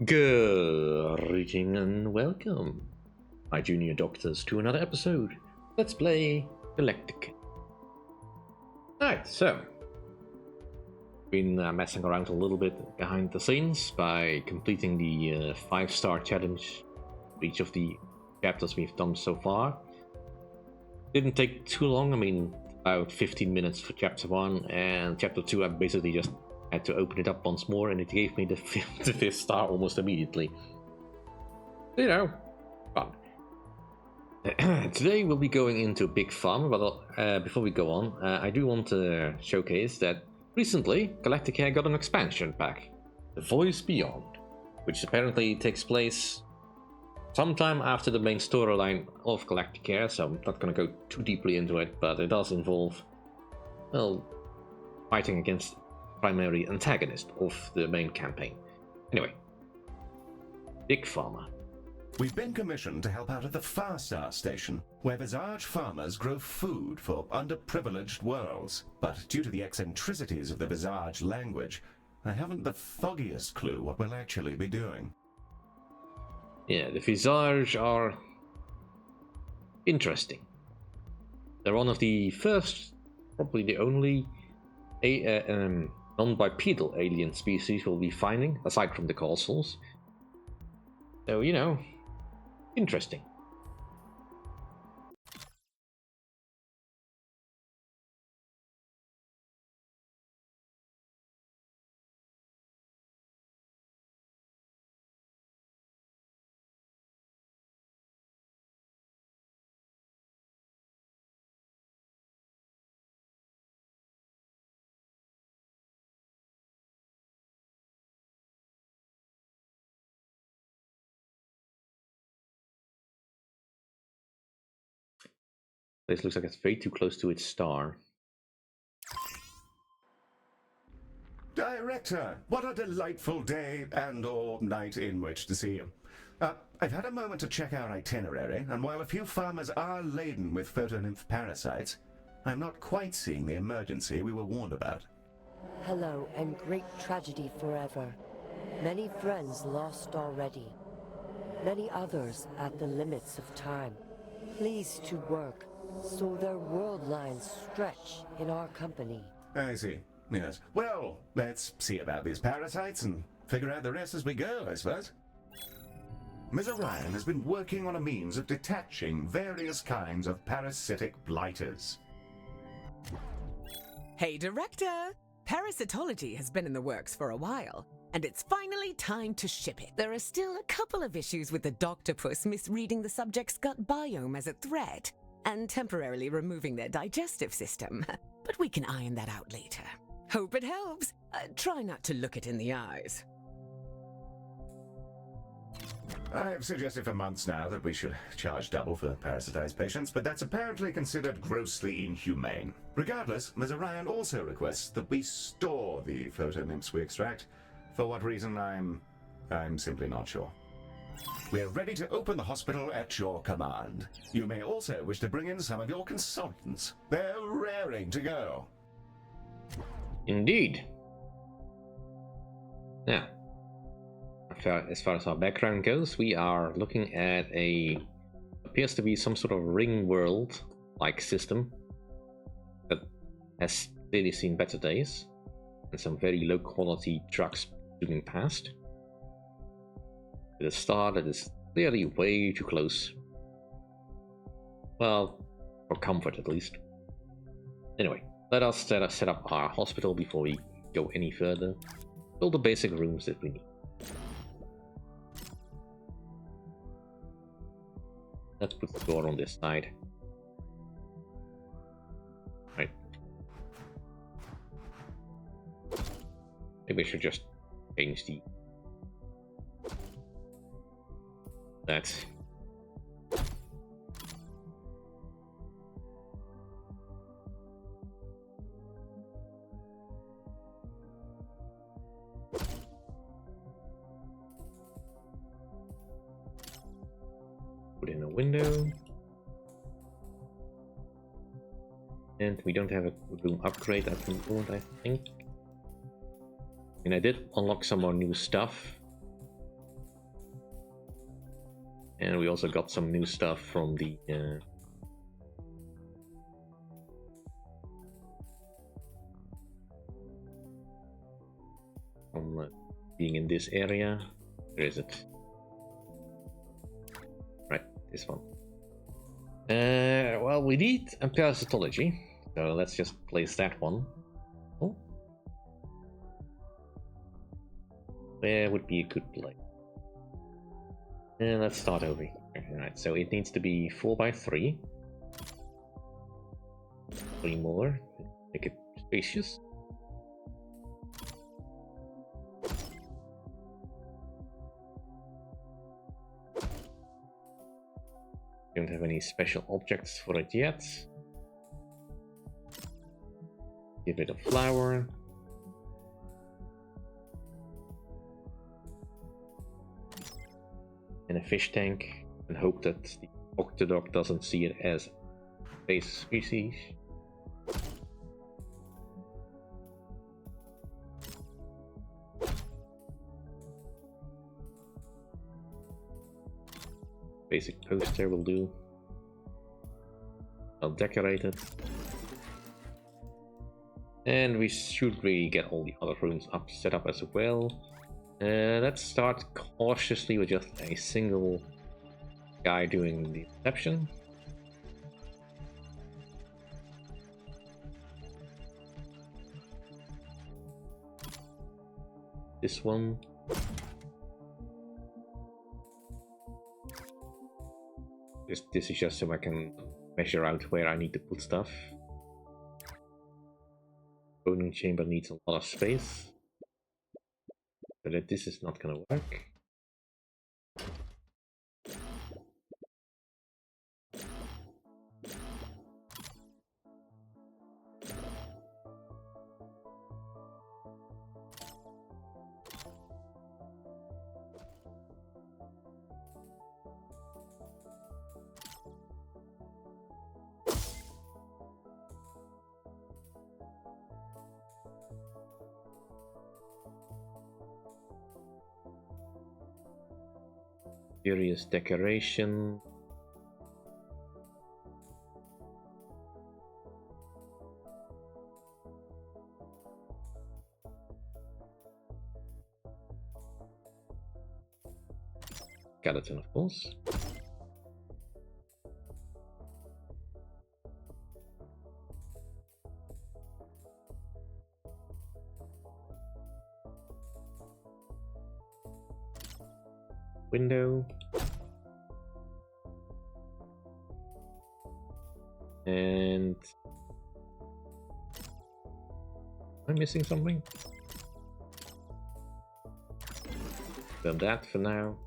Greeting and welcome, my junior doctors, to another episode. Let's play Galactic. Alright, so been messing around a little bit behind the scenes by completing the 5-star challenge for each of the chapters we've done so far. Didn't take too long, I mean about 15 minutes for chapter 1, and chapter 2 I basically just had to open it up once more and it gave me the 5th star almost immediately. You know, fun. Today we'll be going into Big Farma, but before we go on, I do want to showcase that recently Galacticare got an expansion pack, The Voice Beyond, which apparently takes place sometime after the main storyline of Galacticare, so I'm not going to go too deeply into it, but it does involve, well, fighting against primary antagonist of the main campaign. Anyway, Big Farma. We've been commissioned to help out at the Far Star Station, where Visage farmers grow food for underprivileged worlds. But due to the eccentricities of the Visage language, I haven't the foggiest clue what we'll actually be doing. Yeah, the Visage are interesting. They're one of the first, probably the only non-bipedal alien species we'll be finding, aside from the colossals. So, you know, interesting. This looks like it's way too close to its star. Director, what a delightful day and/or night in which to see you. I've had a moment to check our itinerary, and while a few farmers are laden with photonymph parasites, I'm not quite seeing the emergency we were warned about. Hello, and great tragedy forever. Many friends lost already. Many others at the limits of time. Pleased to work, so their world lines stretch in our company. I see. Yes. Well, let's see about these parasites and figure out the rest as we go, I suppose. Ms. Orion has been working on a means of detaching various kinds of parasitic blighters. Hey, Director! Parasitology has been in the works for a while, and it's finally time to ship it. There are still a couple of issues with the doctopus misreading the subject's gut biome as a threat, and temporarily removing their digestive system. But we can iron that out later. Hope it helps. Try not to look it in the eyes. I've suggested for months now that we should charge double for parasitized patients, but that's apparently considered grossly inhumane. Regardless, Ms. Orion also requests that we store the photonymphs we extract. For what reason, I'm simply not sure. We're ready to open the hospital at your command. You may also wish to bring in some of your consultants. They're raring to go. Indeed. Now, as far as our background goes, we are looking at appears to be some sort of ring world-like system that has clearly seen better days, and some very low-quality trucks zooming past. With a star that is clearly way too close. Well, for comfort at least. Anyway, let us set up our hospital before we go any further. All the basic rooms that we need. Let's put the door on this side. Right. Maybe I should just change that. Put in a window. And we don't have a room upgrade at the moment, I think. And I did unlock some more new stuff. And we also got some new stuff from the from being in this area. Where is it? Right, this one. Well, we need a parasitology, so let's just place that one. Oh, where would be a good place? And let's start over here. Alright, so it needs to be 4x3. 3 more. Make it spacious. Don't have any special objects for it yet. Give it a flower. And a fish tank, and hope that the Octodog doesn't see it as base species. Basic poster will do. I'll decorate it. And we should really get all the other rooms set up as well. Let's start cautiously with just a single guy doing the reception. This one. This is just so I can measure out where I need to put stuff. Cloning chamber needs a lot of space. So that this is not gonna work. Curious decoration. Skeleton, of course. Window. And am I missing something? Done that for now.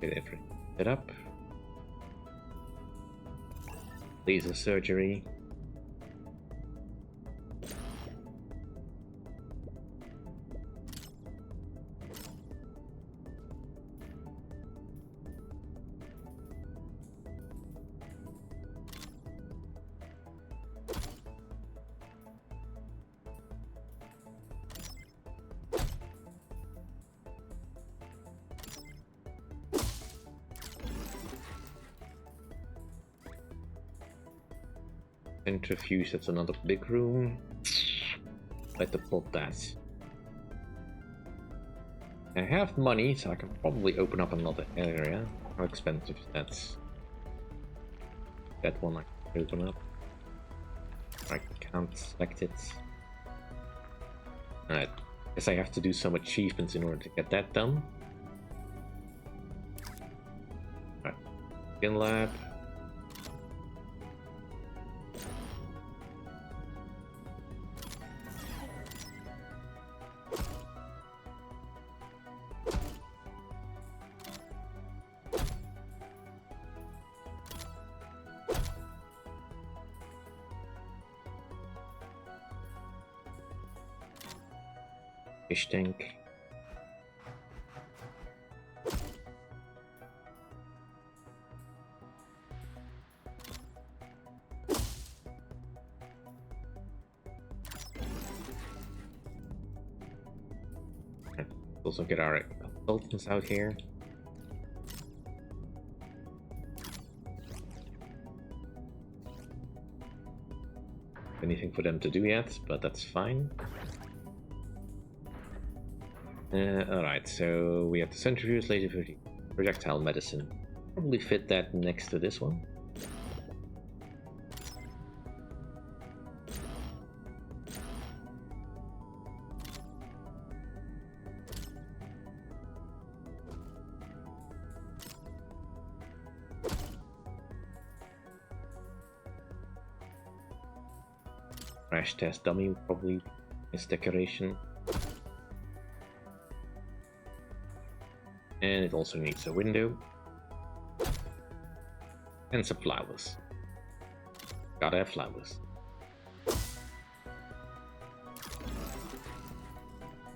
Get everything set up. Laser surgery. Centrifuge, that's another big room. Let the plot that. I have money, so I can probably open up another area. How expensive is that? That one I can open up. I can't select it. Alright, guess I have to do some achievements in order to get that done. Alright, skin lab. Fish tank. Also get our consultants out here. Anything for them to do yet, but that's fine. Alright, so we have the centrifuge, laser projectile medicine. Probably fit that next to this one. Crash test dummy, probably nice decoration. And it also needs a window. And some flowers. Gotta have flowers.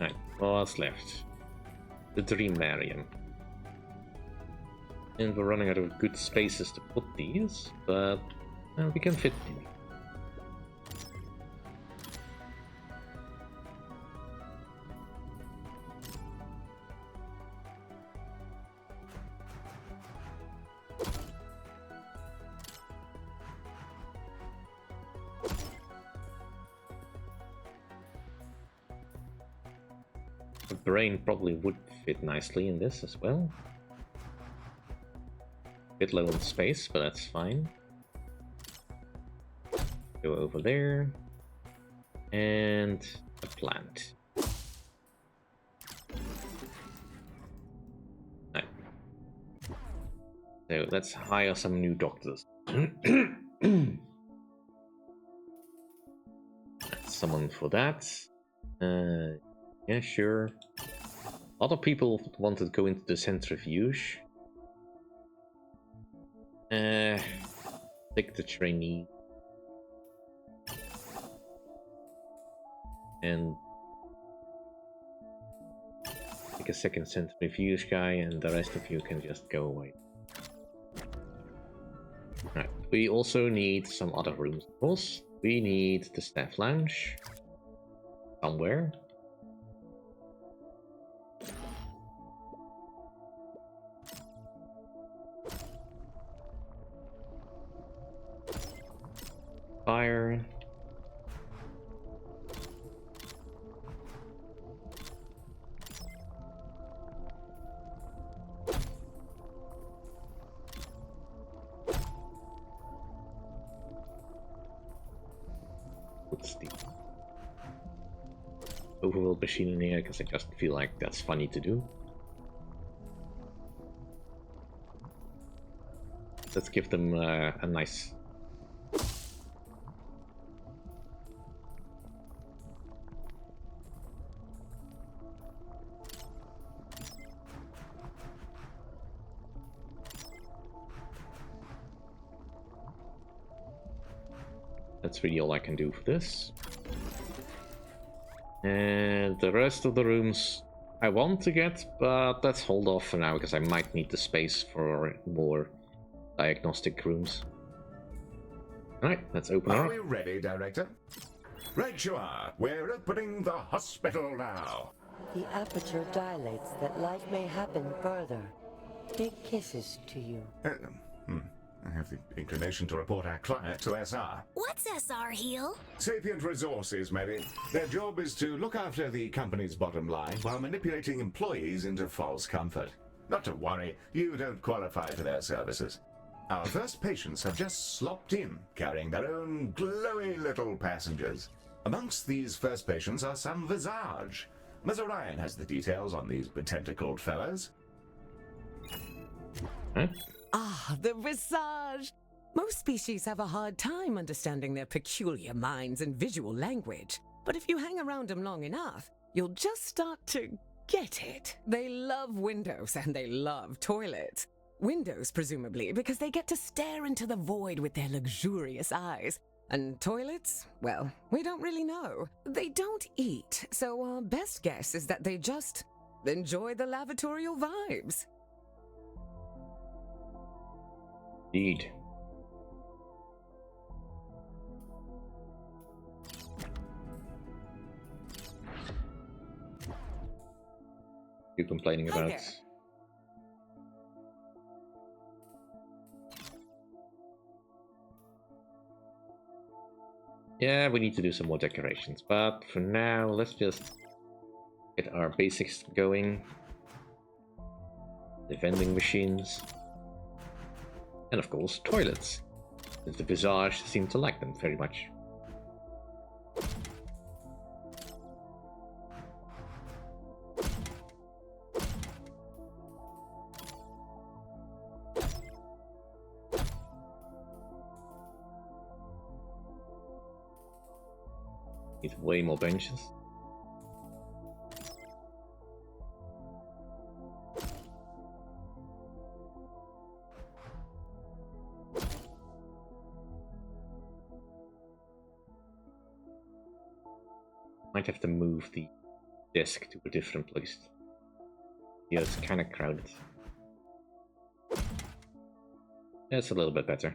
Right, what's left? The Dreamarium. And we're running out of good spaces to put these, but we can fit them. The brain probably would fit nicely in this as well. Bit low on space, but that's fine. Go over there. And a plant. Right. So let's hire some new doctors. Someone for that. Yeah, sure. A lot of people wanted to go into the centrifuge. Take the trainee. And take a second centrifuge guy, and the rest of you can just go away. Right. We also need some other rooms, of course. We need the staff lounge. Somewhere. Fire. What's the overworld machine in here? Because I just feel like that's funny to do. Let's give them a nice. That's really all I can do for this. And the rest of the rooms I want to get, but let's hold off for now because I might need the space for more diagnostic rooms. Alright, let's open Are up. we ready, Director? Right you are. We're opening the hospital now. The aperture dilates that life may happen further. Big kisses to you. I have the inclination to report our client to SR. What's SR, Heel? Sapient Resources, maybe. Their job is to look after the company's bottom line while manipulating employees into false comfort. Not to worry, you don't qualify for their services. Our first patients have just slopped in, carrying their own glowy little passengers. Amongst these first patients are some Visage. Ms. Orion has the details on these betentacled fellows. Huh? Ah, the Visage! Most species have a hard time understanding their peculiar minds and visual language. But if you hang around them long enough, you'll just start to get it. They love windows and they love toilets. Windows, presumably, because they get to stare into the void with their luxurious eyes. And toilets? Well, we don't really know. They don't eat, so our best guess is that they just enjoy the lavatorial vibes. Indeed. you complaining Hi about? there. Yeah, we need to do some more decorations, but for now, let's just get our basics going. The vending machines. And of course, toilets. Since the Visage seem to like them very much. Need way more benches. Might have to move the desk to a different place. Yeah, it's kind of crowded. That's a little bit better.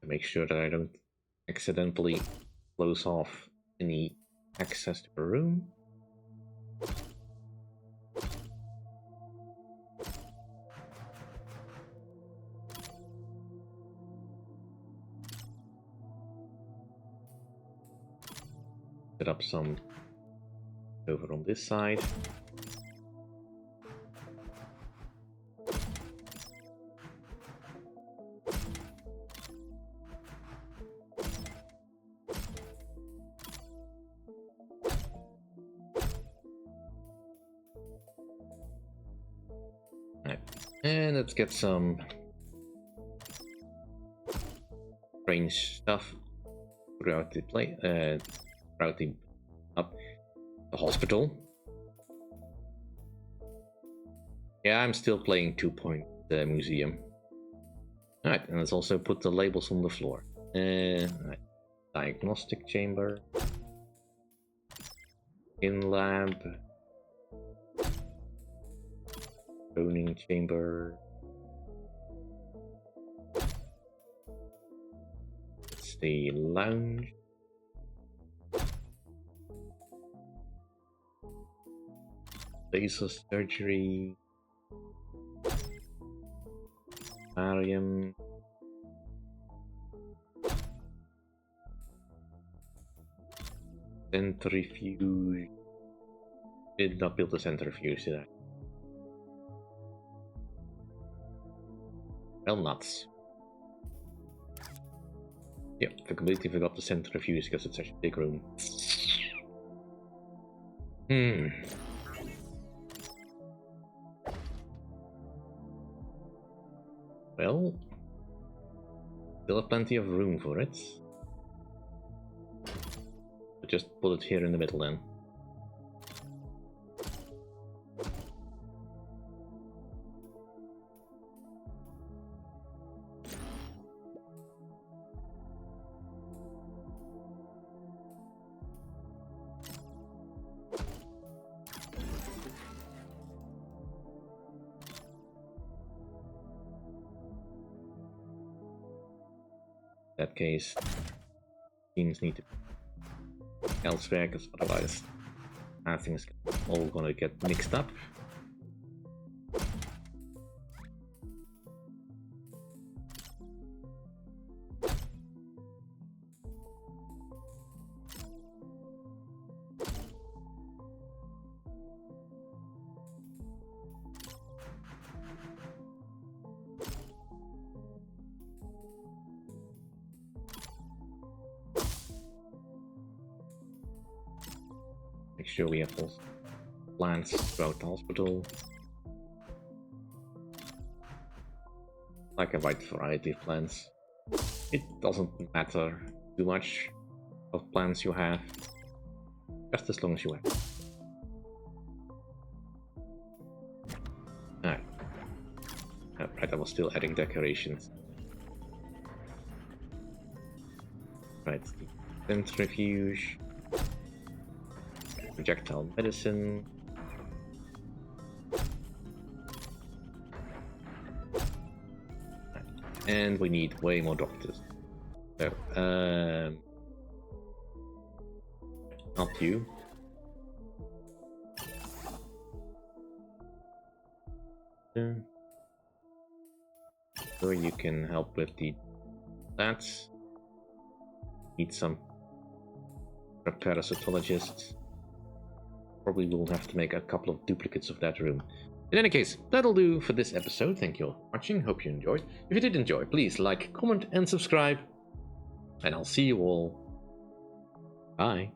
Make sure that I don't accidentally close off any access to the room. Set up some over on this side. Right. And let's get some strange stuff throughout the throughout the hospital. Yeah, I'm still playing 2 Point Museum. Alright, and let's also put the labels on the floor. Right. Diagnostic chamber. In lab. Cloning chamber. It's the lounge. Laser surgery. Aquarium. Centrifuge. Did not build a centrifuge, did I? Well, nuts. Yep, I completely forgot the centrifuge because it's such a big room. Well, still have plenty of room for it. But just put it here in the middle then. In that case, things need to be elsewhere, because otherwise things are all gonna get mixed up. Make sure we have those plants throughout the hospital. Like a wide variety of plants. It doesn't matter too much what plants you have, just as long as you have. Alright. Right, I was still adding decorations. Right, centrifuge. Projectile medicine. And we need way more doctors. So, not you. So you can help with the stats. Need some parasitologists. Probably will have to make a couple of duplicates of that room. In any case, that'll do for this episode. Thank you all for watching. Hope you enjoyed. If you did enjoy, please like, comment, and subscribe. And I'll see you all. Bye.